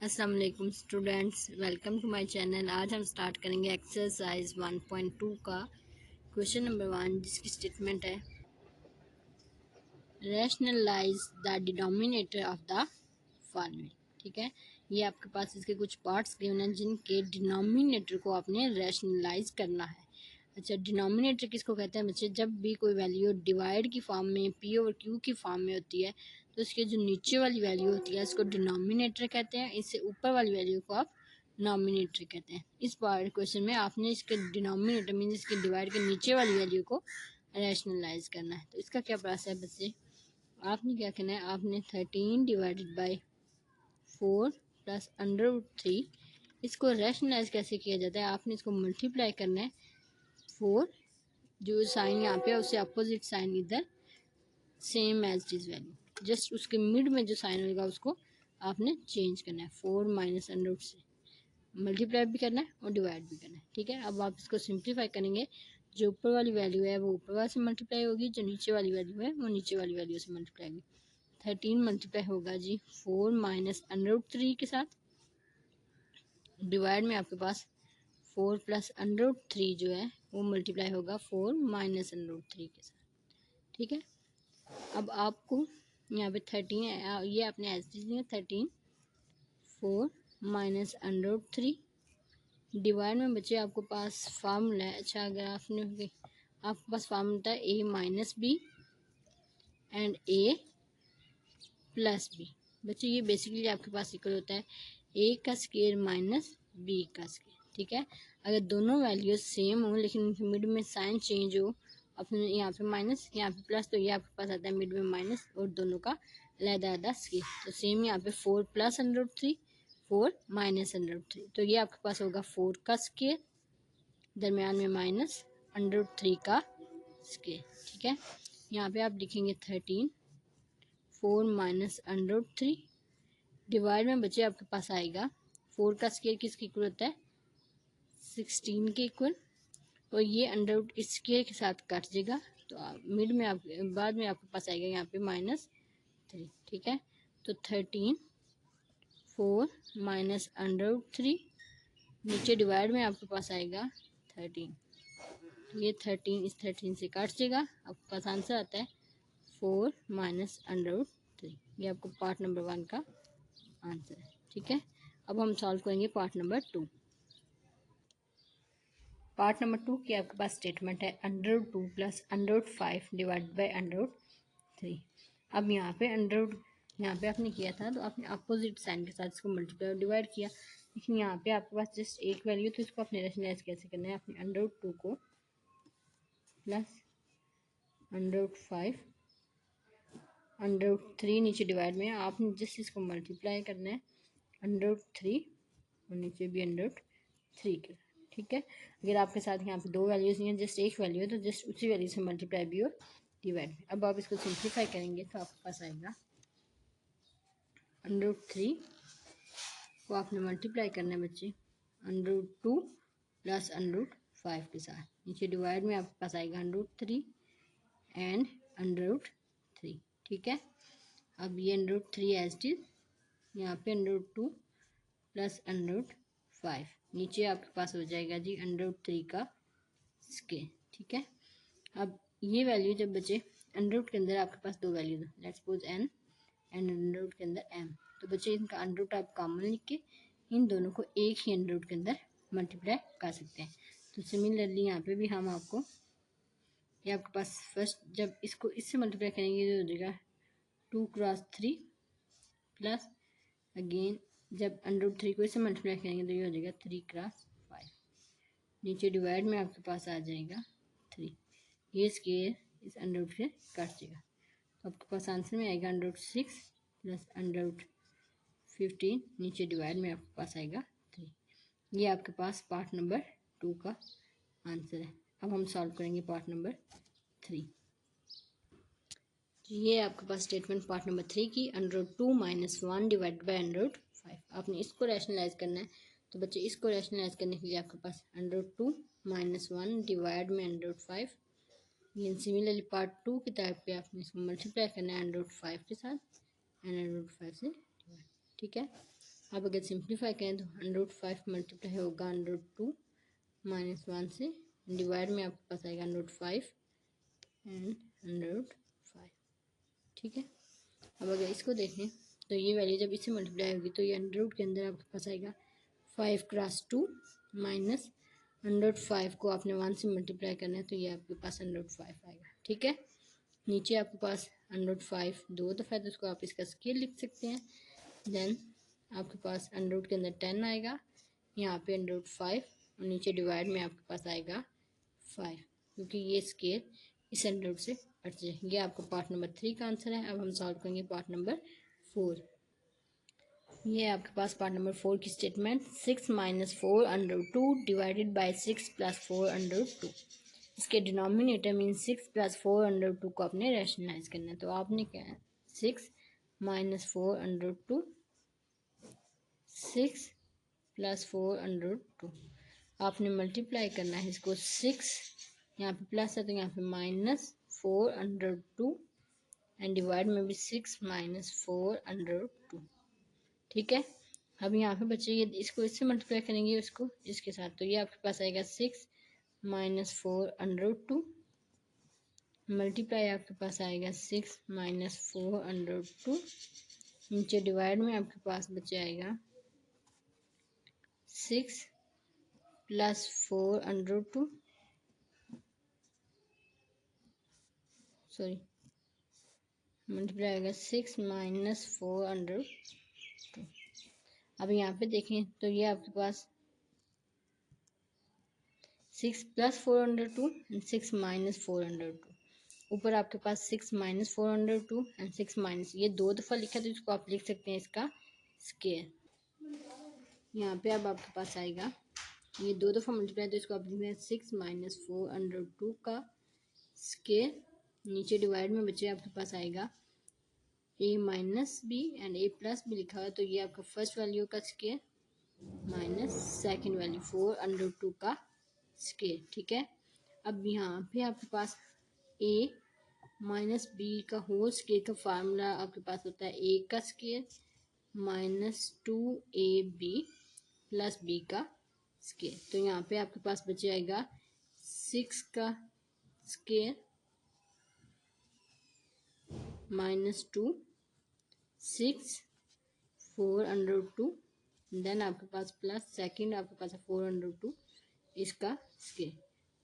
अस्सलाम वालेकुम students, welcome to my channel. आज हम स्टार्ट करेंगे एक्सरसाइज 1.2 का क्वेश्चन नंबर 1, जिसकी स्टेटमेंट है rationalise the denominator of the following. ठीक है, ये आपके पास इसके कुछ पार्ट्स गिवन हैं जिनके डिनोमिनेटर को आपने रैशनलाइज करना है। अच्छा, डिनोमिनेटर किसको कहते हैं बच्चे? जब भी कोई वैल्यू डिवाइड की फॉर्म में, पी ओवर क्यू की फॉर्म में होती है तो उसकी जो नीचे वाली वैल्यू होती है इसको डिनोमिनेटर कहते हैं, इससे ऊपर वाली वैल्यू को आप नॉमिनेटर कहते हैं। इस पार्ट क्वेश्चन में आपने इसके डिनोमिनेटर मीन इसके डिवाइड के नीचे वाली वैल्यू को रैशनलाइज करना है। तो इसका क्या प्रोसेस है बच्चे? आपने क्या करना है, आपने 13 डिवाइडेड बाई 4 प्लस √3, इसको रैशनलाइज कैसे किया जाता है? आपने इसको मल्टीप्लाई करना है 4, जो साइन यहाँ पे है उससे अपोजिट साइन इधर same as it is value, just उसके मिड में जो साइन होगा उसको आपने चेंज करना है। 4 माइनस अंडर से मल्टीप्लाई भी करना है और डिवाइड भी करना है। ठीक है, अब आप इसको सिंप्लीफाई करेंगे, जो ऊपर वाली वैल्यू है वो ऊपर वाले से मल्टीप्लाई होगी, जो नीचे वाली वैल्यू है वो नीचे वाली वैल्यू से मल्टीप्लाई होगी। 13 मल्टीप्लाई होगा जी 4 माइनस √3 के साथ, डिवाइड में आपके पास 4 प्लस √3 जो है वो मल्टीप्लाई होगा 4 माइनस √3 के साथ। ठीक है, अब आपको यहाँ पे 13 है, ये आपने ऐसे दिया 13 4 माइनस √3 डिवाइड में बचे आपको पास फार्मूला है। अच्छा, अगर आपने आपके पास फार्मूला है a minus b and a plus b. बच्चे ये बेसिकली आपके पास इक्वल होता है a का स्क्वायर माइनस b का स्क्वायर। ठीक है, अगर दोनों वैल्यूज सेम हो लेकिन मिड में साइन चेंज हो, अपने यहाँ पे माइनस यहाँ पे प्लस, तो ये आपके पास आता है मिड में माइनस और दोनों का अलग-अलग स्क्वायर। तो सेम यहाँ पे 4 प्लस √3 4 माइनस √3, तो ये आपके पास होगा 4 का स्क्वायर, दरमियान में माइनस √3 का स्क्वायर। ठीक है, यहाँ पे आप लिखेंगे 13 4 माइनस √3 डिवाइड में बचे आपके पास आएगा 4 का स्क्वायर किसके इक्वल होता है 16 के इक्वल, और ये अंडर इस स्क्वायर के साथ काट जाएगा, तो मिड में आप बाद में आपके पास आएगा यहाँ पे -3। ठीक है, तो 13 4 माइनस √3 नीचे डिवाइड में आपके पास आएगा 13, ये 13 इस 13 से काट जाएगा, आपके पास आंसर आता है 4 माइनस √3। ये आपको पार्ट नंबर 1 का आंसर है। ठीक है, अब हम सॉल्व करेंगे पार्ट नंबर 2। पार्ट नंबर 2 की आपके पास स्टेटमेंट है √2 प्लस √5 डिवाइड बाई √3। अब यहाँ पे यहाँ पे आपने किया था तो आपने अपोजिट साइन के साथ इसको मल्टीप्लाई और डिवाइड किया, लेकिन यहाँ पे आपके पास जस्ट एक वैल्यू, तो इसको आपने रैशनलाइज कैसे करना है? आपने √2 को प्लस √5 √3 नीचे डिवाइड में आपने जस्ट इसको मल्टीप्लाई करना है √3 और नीचे भी √3 के। ठीक है, अगर आपके साथ यहाँ पे दो वैल्यूज नहीं है, जस्ट एक वैल्यू है, तो जस्ट उसी वैल्यू से मल्टीप्लाई भी और डिवाइड भी। अब आप इसको सिंप्लीफाई करेंगे तो आपके पास आएगा √3 को आपने मल्टीप्लाई करना है बच्चे √2 प्लस √5 के साथ, नीचे डिवाइड में आपके पास आएगा √3 एंड √3। ठीक है, अब ये √3 एज इट इज, यहाँ पे √2 प्लस √5, नीचे आपके पास हो जाएगा जी √3 का स्क्वायर। ठीक है, अब ये वैल्यू जब बचे अंडर के अंदर आपके पास दो value, let's suppose n and under के अंदर m, तो बच्चे इनका अंडर आप कॉमन लिख के इन दोनों को एक ही अंडर के अंदर मल्टीप्लाई कर सकते हैं। तो सिमिलरली यहाँ पे भी हम आपको, ये आपके पास फर्स्ट जब इसको इससे मल्टीप्लाई करेंगे तो हो जाएगा 2 क्रॉस 3 प्लस अगेन जब √3 को इससे मल्टीप्लाई करेंगे तो ये हो जाएगा 3 क्रॉस 5, नीचे डिवाइड में आपके पास आ जाएगा 3, ये स्क्वायर इस √2 से कट जाएगा, तो आपके पास आंसर में आएगा √6 प्लस √15, नीचे डिवाइड में आपके पास आएगा 3। ये आपके पास पार्ट नंबर 2 का आंसर है। अब हम सॉल्व करेंगे पार्ट नंबर 3। ये आपके पास स्टेटमेंट पार्ट नंबर 3 की √2 माइनस 1 डिवाइड बाई √5, आपने इसको रैशनलाइज करना है। तो बच्चे इसको रैशनलाइज करने के लिए आपके पास √2 माइनस 1 डिवाइड में √5, ये सिमिलरली पार्ट 2 की टाइप पे आपने इसको मल्टीप्लाई करना है √5 के साथ एंड √5 से डिवाइड। ठीक है, अब अगर सिंप्लीफाई करें तो 105 मल्टीप्लाई होगा 102 माइनस 1 से, डिवाइड में आपके पास आएगा 105 एंड 105। ठीक है, अब अगर इसको देखें तो ये वैल्यू जब इससे मल्टीप्लाई होगी तो ये अंडर रूट के अंदर आपके पास आएगा 5 क्रॉस 2 माइनस 105 को आपने 1 से मल्टीप्लाई करना है तो ये आपके पास 105 आएगा। ठीक है, नीचे आपके पास 105 दो दफ़ा तो उसको आप इसका स्केल लिख सकते हैं। देन आपके पास अंडर रूट के अंदर 10 आएगा, यहाँ पे अंडर रूट 5 और नीचे डिवाइड में आपके पास आएगा 5, क्योंकि ये स्केल इस अंडर रूट से हट जाए। ये आपका पार्ट नंबर 3 का आंसर है। अब हम सॉल्व करेंगे पार्ट नंबर 4। ये आपके पास पार्ट नंबर 4 की statement 6 minus 4 under 2 divided by 6 plus 4 under 2। इसके डिनोमिनेटर मीन 6 प्लस 4 अंडर 2 को आपने रैशनलाइज करना है। तो आपने क्या है 6 माइनस 4 अंडर 2, 6 प्लस 4 अंडर 2, आपने मल्टीप्लाई करना है इसको 6, यहाँ पे प्लस है तो यहाँ पे माइनस 4 अंडर 2 एंड डिवाइड में भी 6 माइनस 4 अंडर 2। ठीक है, अब यहाँ पे बच्चे ये इसको इससे मल्टीप्लाई करेंगे उसको इसके साथ, तो ये आपके पास आएगा 6 माइनस 4 अंडर 2 मल्टीप्लाई आपके पास आएगा 6 माइनस 4 अंडर 2, नीचे डिवाइड में आपके पास बचे आएगा 6 प्लस 4 अंडर 2, सॉरी मल्टीप्लाई आएगा 6 माइनस 4 अंडर 2। अब यहाँ पे देखें तो ये आपके पास 6 plus 4 under 2 and 6 minus 4 under 2, ऊपर आपके पास 6 माइनस 4 अंडर 2 एंड 6 माइनस, ये दो दफ़ा लिखा तो इसको आप लिख सकते हैं इसका स्केयर। यहाँ पे अब आपके पास आएगा ये दो दफ़ा मल्टीप्लाई तो इसको आप लिखते हैं 6 माइनस 4 अंडर 2 का स्केयर, नीचे डिवाइड में बचे आपके पास आएगा a minus b and a plus b लिखा हुआ है तो ये आपका फर्स्ट वैल्यू का square minus second value 4 under 2 का स्केयर। ठीक है, अब यहाँ पे आपके पास a माइनस बी का होल स्केयर का फार्मूला आपके पास होता है a का square minus 2ab plus b का स्केयर। तो यहाँ पे आपके पास बच जाएगा 6 का स्केयर माइनस 2 6 4 अंडर 2, देन आपके पास प्लस सेकंड आपके पास 4 अंडर 2 इसका स्केयर,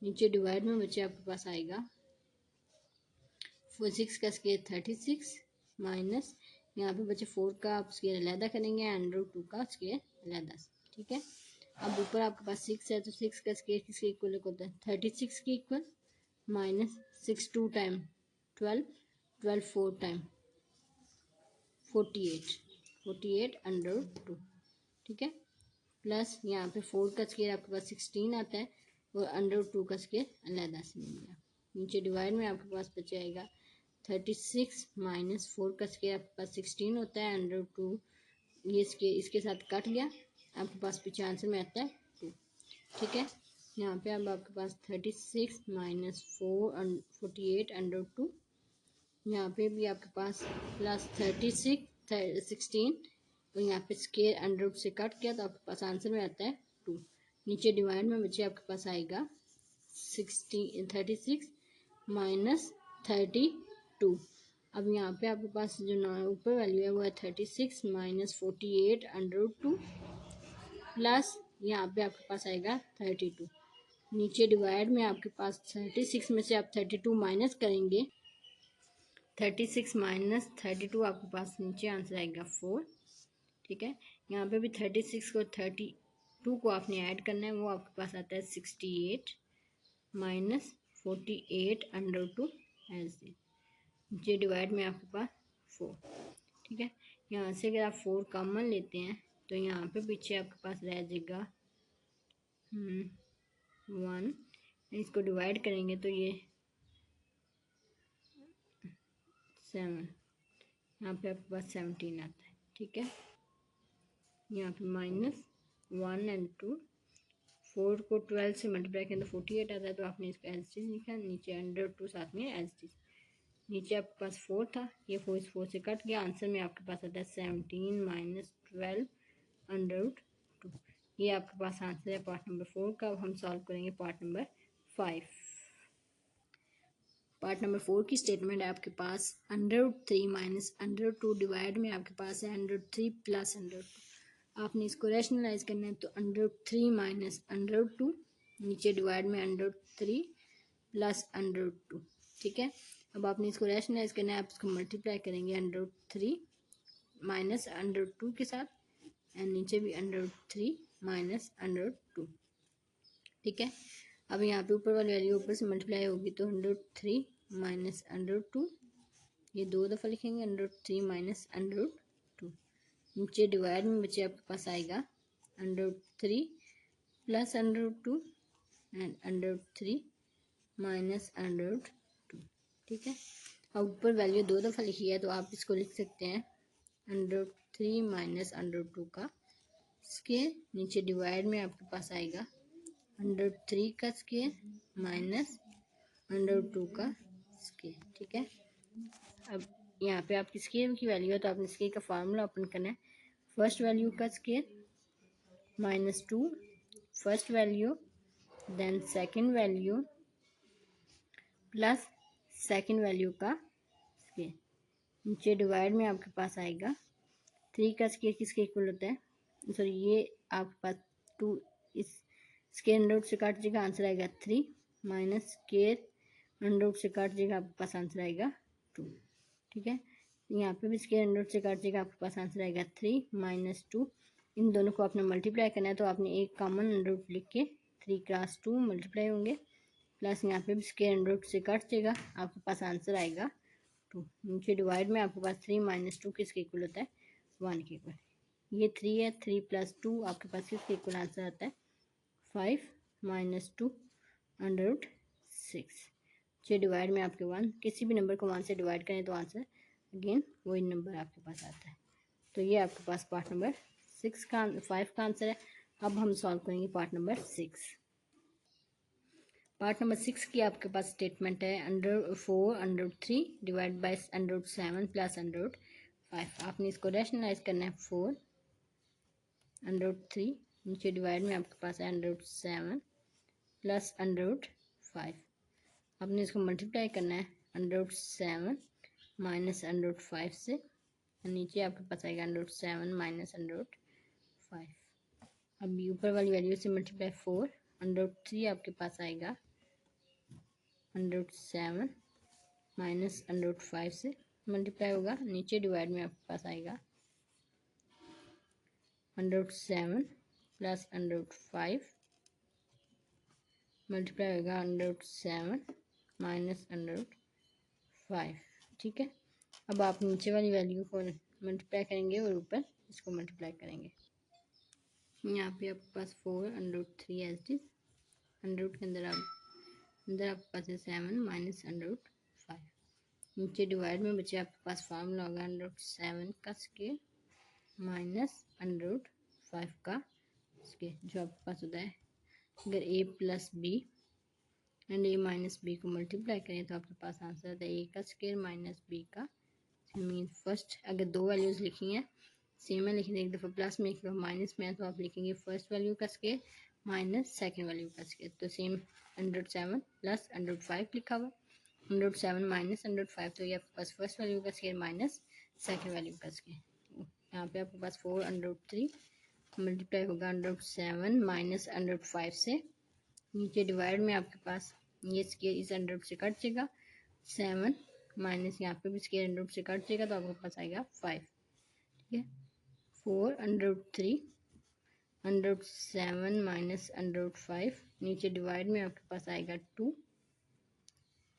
नीचे डिवाइड में बचे आपके पास आएगा 6 का स्केयर 36 माइनस यहाँ पे बचे 4 का आप स्केयर अलहदा करेंगे अंडर 2 का स्केयर अलहदा। ठीक है, अब ऊपर आपके पास 6 है तो 6 का स्केयर किसके इक्वल होता है 36 के equal minus 6 2 time 12 12 4 time 48 under 2। ठीक है, प्लस यहाँ पे 4 का स्केयर आपके पास 16 आता है और अंडर 2 का स्केयर अलहदा से मिलेगा, नीचे डिवाइड में आपके पास बच जाएगा 36 माइनस 4 का स्केयर आपके पास 16 होता है अंडर 2, ये इसके साथ कट गया, आपके पास पीछे आंसर में आता है 2। ठीक है, यहाँ पे अब आपके पास 36 माइनस 48 अंडर 2, यहाँ पे भी आपके पास प्लस 16 और यहाँ पे स्केयर अंडर से कट किया तो आपके पास आंसर में आता है 2, नीचे डिवाइड में बचे आपके पास आएगा 36 माइनस 32। अब यहाँ पे आपके पास जो ऊपर वैल्यू है वो है 36 माइनस 48 अंडर 2 प्लस यहाँ पे आपके पास आएगा 32, नीचे डिवाइड में आपके पास 36 में से आप 32 माइनस करेंगे, 36 माइनस 32 आपके पास नीचे आंसर आएगा 4। ठीक है, यहाँ पे भी 36 को 32 को आपने ऐड करना है, वो आपके पास आता है 68 माइनस 48 अंडर 2 ऐसे, नीचे डिवाइड में आपके पास 4। ठीक है, यहाँ से अगर आप 4 कॉमन लेते हैं तो यहाँ पे पीछे आपके पास रह जाएगा 1, इसको डिवाइड करेंगे तो ये 7, यहाँ पे आपके पास 17 आता है। ठीक है, यहाँ पे माइनस 1 एंड 2, 4 को 12 से मल्टीप्लाई करें तो 48 आता है तो आपने इसका एज टी लिखा, नीचे अंडर 2 साथ में एज टी, नीचे आपके पास 4 था, ये 4 इस 4 से कट गया, आंसर में आपके पास आता है 17 माइनस 12 √2। ये आपके पास आंसर है पार्ट नंबर 4 का। अब हम सॉल्व करेंगे पार्ट नंबर 5। पार्ट नंबर 4 की स्टेटमेंट है आपके पास √3 माइनस √2 डिवाइड में आपके पास है √3 प्लस √2। आपने इसको रैशनलाइज करना है तो √3 माइनस √2, नीचे डिवाइड में √3 प्लस √2। ठीक है, अब आपने इसको रैशनलाइज करना है, आप इसको मल्टीप्लाई करेंगे √3 माइनस √2 के साथ, एंड नीचे भी √3 माइनस √2। ठीक है, अब यहाँ पे ऊपर वाली वैल्यू ऊपर से मल्टीप्लाई होगी तो √3 माइनस √2, ये 2 दफ़ा लिखेंगे √3 माइनस √2। नीचे डिवाइड में बच्चे आपके पास आएगा √3 प्लस √2 एंड √3 माइनस √2। ठीक है, अब ऊपर वैल्यू 2 दफ़ा लिखी है तो आप इसको लिख सकते हैं √3 माइनस √2 का स्क्वायर, नीचे डिवाइड में आपके पास आएगा √3 का स्क्वायर माइनस √2 का स्क्वायर। ठीक है, अब यहाँ पे आपकी स्क्वायर की वैल्यू है तो आपने स्क्वायर का फार्मूला ओपन करना है। फर्स्ट वैल्यू का square minus 2 first value, then second value plus second value का स्क्वायर, नीचे डिवाइड में आपके पास आएगा 3 का स्क्वायर किसके इक्वल होता है, सॉरी ये आपके पास 2, इस स्क्वायर अंडर रूट से काट जाएगा, आंसर आएगा 3 माइनस स्क्वायर अंडर रूट से काट जाएगा, आपके पास आंसर आएगा 2। ठीक है, यहाँ पे भी स्क्वायर अंडर रूट से काट जाएगा, आपके पास आंसर आएगा 3 माइनस 2। इन दोनों को आपने मल्टीप्लाई करना है तो आपने एक कॉमन अंडर रूट लिख के 3 क्रॉस 2 मल्टीप्लाई होंगे, प्लस यहाँ पे भी स्क्वायर अंडर रूट से काट जाएगा, आपके पास आंसर आएगा 2। नीचे डिवाइड में आपके पास 3 माइनस 2 किसके इक्वल होता है, 1 के इक्वल। ये 3 है, 3 प्लस 2 आपके पास किसके इक्वल आंसर आता है 5 माइनस 2 अंडर रूट 6। नीचे डिवाइड में आपके 1, किसी भी नंबर को 1 से डिवाइड करें तो आंसर अगेन वही नंबर आपके पास आता है। तो ये आपके पास पार्ट नंबर 5 का आंसर है। अब हम सॉल्व करेंगे पार्ट नंबर 6। पार्ट नंबर 6 की आपके पास स्टेटमेंट है √4 डिवाइड बाई √7 प्लस √5। आपने इसको रैशनलाइज करना है 4 √3, नीचे डिवाइड में आपके पास है √7 प्लस √5। आपने इसको मल्टीप्लाई करना है √7 माइनस √5 से, नीचे आपके पास आएगा √7 माइनस √5। अब ऊपर वाली वैल्यू से मल्टीप्लाई 4 √3 आपके पास आएगा √7 माइनस √5 से मल्टीप्लाई होगा, नीचे डिवाइड में आपके पास आएगा √7 प्लस √5 मल्टीप्लाई होगा √7 माइनस √5। ठीक है, अब आप नीचे वाली वैल्यू को मल्टीप्लाई करेंगे और ऊपर इसको मल्टीप्लाई करेंगे। यहाँ पे आपके पास 4 √3 एज इज अंडर के अंदर आपके पास है 7 माइनस √5। नीचे डिवाइड में बचे आपके पास फार्मूला होगा √7 का स्क्वायर माइनस √5 का स्क्वायर, जो आपके पास होता है अगर a plus b and a minus b को मल्टीप्लाई करें तो आपके पास आंसर आता है a का स्क्वायर माइनस b का। मीन फर्स्ट अगर 2 वैल्यूज़ लिखी हैं सेम है, लेकिन एक दफ़ा प्लस में एक दफ़ा माइनस में है तो आप लिखेंगे फर्स्ट वैल्यू का स्क्वायर माइनस सेकेंड वैल्यू का स्क्वायर। तो सेम 107 प्लस 105 लिखा हुआ, 107 माइनस 105, तो ये आपके पास फर्स्ट वैल्यू का स्क्वायर माइनस सेकेंड वैल्यू का स्क्वायर। यहाँ पे आपके पास 4 √3 मल्टीप्लाई होगा √7 माइनस √5 से, नीचे डिवाइड में आपके पास ये स्क्वायर इस √ से कट जाएगा, 7 माइनस यहाँ पे भी स्क्वायर √ से कट जाएगा तो आपके पास आएगा 5। ठीक है, 4 √3 √7 माइनस √5, नीचे डिवाइड में आपके पास आएगा 2,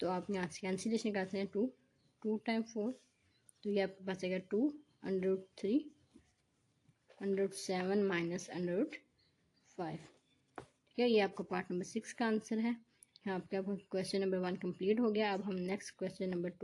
तो आप यहाँ से कैंसिलेशन करते हैं 2 टाइम 4, तो ये आपके पास आएगा 2 √3 √7 माइनस √5। ठीक है, ये आपका पार्ट नंबर 6 का आंसर है। यहाँ आपका क्वेश्चन नंबर 1 कंप्लीट हो गया। अब हम नेक्स्ट क्वेश्चन नंबर 2